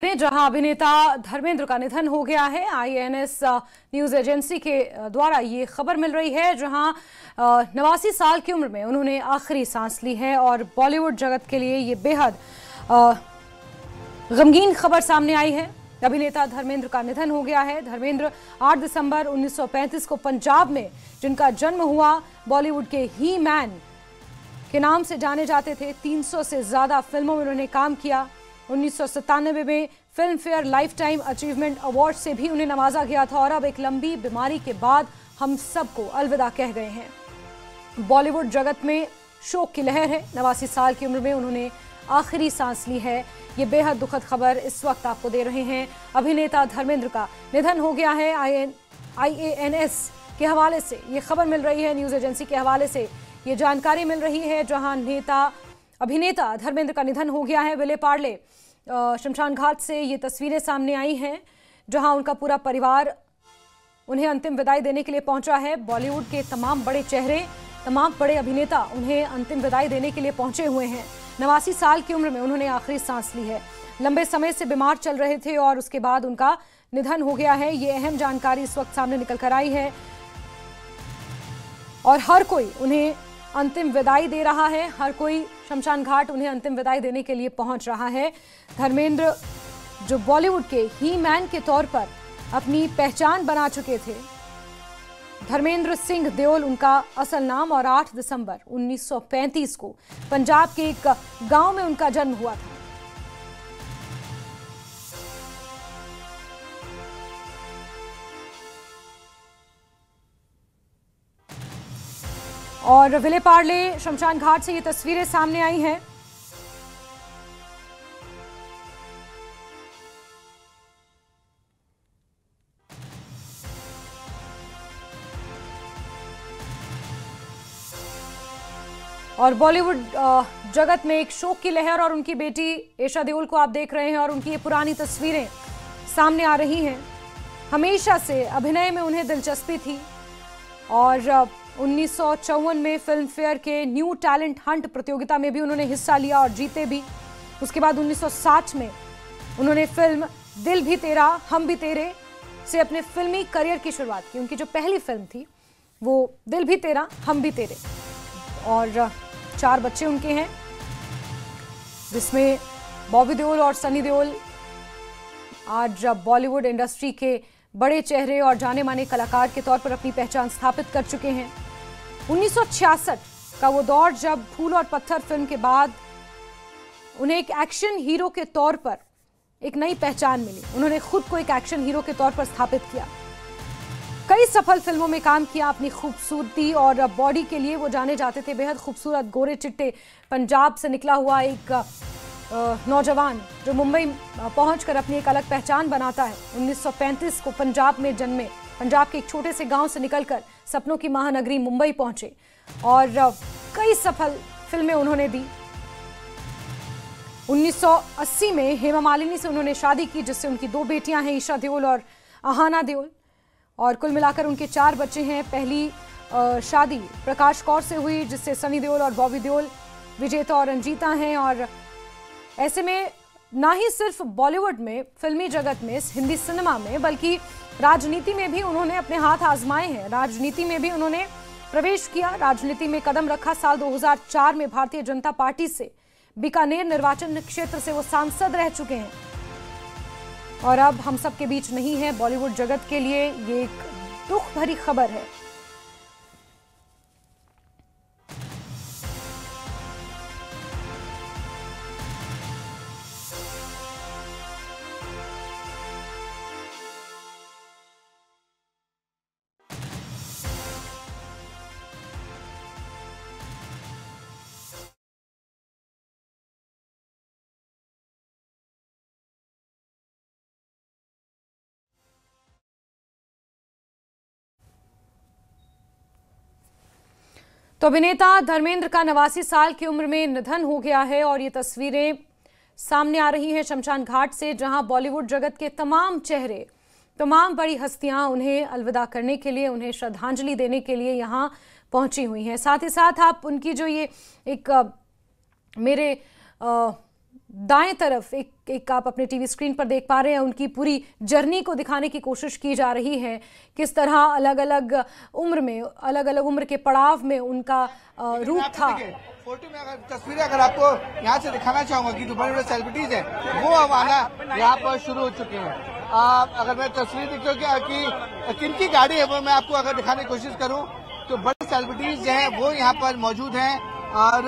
जहां अभिनेता धर्मेंद्र का निधन हो गया है। आईएनएस न्यूज एजेंसी के द्वारा ये खबर मिल रही है, जहां 89 साल की उम्र में उन्होंने आखिरी सांस ली है और बॉलीवुड जगत के लिए ये बेहद गमगीन खबर सामने आई है। अभिनेता धर्मेंद्र का निधन हो गया है। धर्मेंद्र 8 दिसंबर 1935 को पंजाब में जिनका जन्म हुआ, बॉलीवुड के ही मैन के नाम से जाने जाते थे। 300 से ज्यादा फिल्मों में उन्होंने काम किया। 1997 में film fair life time achievement award से भी उन्हें नवाजा गया था और अब एक लंबी बीमारी के बाद हम सबको अलविदा कह गए हैं। बॉलीवुड जगत में शोक की लहर है। 89 साल की उम्र में उन्होंने आखिरी सांस ली है। ये बेहद दुखद खबर इस वक्त आपको दे रहे हैं। अभिनेता धर्मेंद्र का निधन हो गया है। आईएनएस के हवाले से ये खबर मिल रही है, न्यूज एजेंसी के हवाले से ये जानकारी मिल रही है, जहां अभिनेता धर्मेंद्र का निधन हो गया है। विले पार्ले शमशान घाट से ये तस्वीरें सामने आई हैं, जहां उनका पूरा परिवार उन्हें अंतिम विदाई देने के लिए पहुंचा है। बॉलीवुड के तमाम बड़े चेहरे, तमाम बड़े अभिनेता उन्हें अंतिम विदाई देने के लिए पहुंचे हुए हैं। 89 साल की उम्र में उन्होंने आखिरी सांस ली है। लंबे समय से बीमार चल रहे थे और उसके बाद उनका निधन हो गया है। ये अहम जानकारी इस वक्त सामने निकल कर आई है और हर कोई उन्हें अंतिम विदाई दे रहा है। हर कोई शमशान घाट उन्हें अंतिम विदाई देने के लिए पहुंच रहा है। धर्मेंद्र जो बॉलीवुड के ही मैन के तौर पर अपनी पहचान बना चुके थे, धर्मेंद्र सिंह देओल उनका असल नाम, और 8 दिसंबर 1935 को पंजाब के एक गांव में उनका जन्म हुआ था। और विले पार्ले शमशान घाट से ये तस्वीरें सामने आई हैं। और बॉलीवुड जगत में एक शोक की लहर, और उनकी बेटी एशा देओल को आप देख रहे हैं और उनकी ये पुरानी तस्वीरें सामने आ रही हैं। हमेशा से अभिनय में उन्हें दिलचस्पी थी और 1954 में फिल्म फेयर के न्यू टैलेंट हंट प्रतियोगिता में भी उन्होंने हिस्सा लिया और जीते भी। उसके बाद 1960 में उन्होंने फिल्म दिल भी तेरा हम भी तेरे से अपने फिल्मी करियर की शुरुआत की। उनकी जो पहली फिल्म थी वो दिल भी तेरा हम भी तेरे, और 4 बच्चे उनके हैं, जिसमें बॉबी देओल और सनी देओल आज बॉलीवुड इंडस्ट्री के बड़े चेहरे और जाने माने कलाकार के तौर पर अपनी पहचान स्थापित कर चुके हैं। 1966 का वो दौर जब फूल और पत्थर फिल्म के बाद उन्हें एक एक्शन हीरो के तौर पर एक नई पहचान मिली। उन्होंने खुद को एक एक्शन हीरो के तौर पर स्थापित किया। कई सफल फिल्मों में काम किया। अपनी खूबसूरती और बॉडी के लिए वो जाने जाते थे। बेहद खूबसूरत, गोरे चिट्टे, पंजाब से निकला हुआ एक नौजवान जो मुंबई पहुंचकर अपनी एक अलग पहचान बनाता है। 1935 को पंजाब में जन्मे, पंजाब के एक छोटे से गांव से निकलकर सपनों की महानगरी मुंबई पहुंचे और कई सफल फिल्में उन्होंने दी। 1980 में हेमा मालिनी से उन्होंने शादी की, जिससे उनकी 2 बेटियां हैं, ईशा देओल और अहाना देओल, और कुल मिलाकर उनके 4 बच्चे हैं। पहली शादी प्रकाश कौर से हुई, जिससे सनी देओल और बॉबी देओल विजेता और रंजीता हैं। और ऐसे में ना ही सिर्फ बॉलीवुड में, फिल्मी जगत में, हिंदी सिनेमा में, बल्कि राजनीति में भी उन्होंने अपने हाथ आजमाए हैं। राजनीति में भी उन्होंने प्रवेश किया, राजनीति में कदम रखा। साल 2004 में भारतीय जनता पार्टी से बीकानेर निर्वाचन क्षेत्र से वो सांसद रह चुके हैं और अब हम सब के बीच नहीं है। बॉलीवुड जगत के लिए ये एक दुख भरी खबर है। तो अभिनेता धर्मेंद्र का 89 साल की उम्र में निधन हो गया है और ये तस्वीरें सामने आ रही हैं शमशान घाट से, जहां बॉलीवुड जगत के तमाम चेहरे, तमाम बड़ी हस्तियां उन्हें अलविदा करने के लिए, उन्हें श्रद्धांजलि देने के लिए यहां पहुंची हुई हैं। साथ ही साथ आप उनकी जो ये एक मेरे दाएं तरफ एक एक आप अपने टीवी स्क्रीन पर देख पा रहे हैं, उनकी पूरी जर्नी को दिखाने की कोशिश की जा रही है। किस तरह अलग अलग उम्र के पड़ाव में उनका रूप था। फोटो में अगर तस्वीरें अगर आपको यहाँ से दिखाना चाहूंगा कि जो बड़े बड़े सेलिब्रिटीज हैं वो अब आना यहाँ पर शुरू हो चुके हैं। अगर मैं तस्वीर देखूँ कि किनकी गाड़ी है वो मैं आपको अगर दिखाने की कोशिश करूँ तो बड़े सेलिब्रिटीज जो है वो यहाँ पर मौजूद हैं। और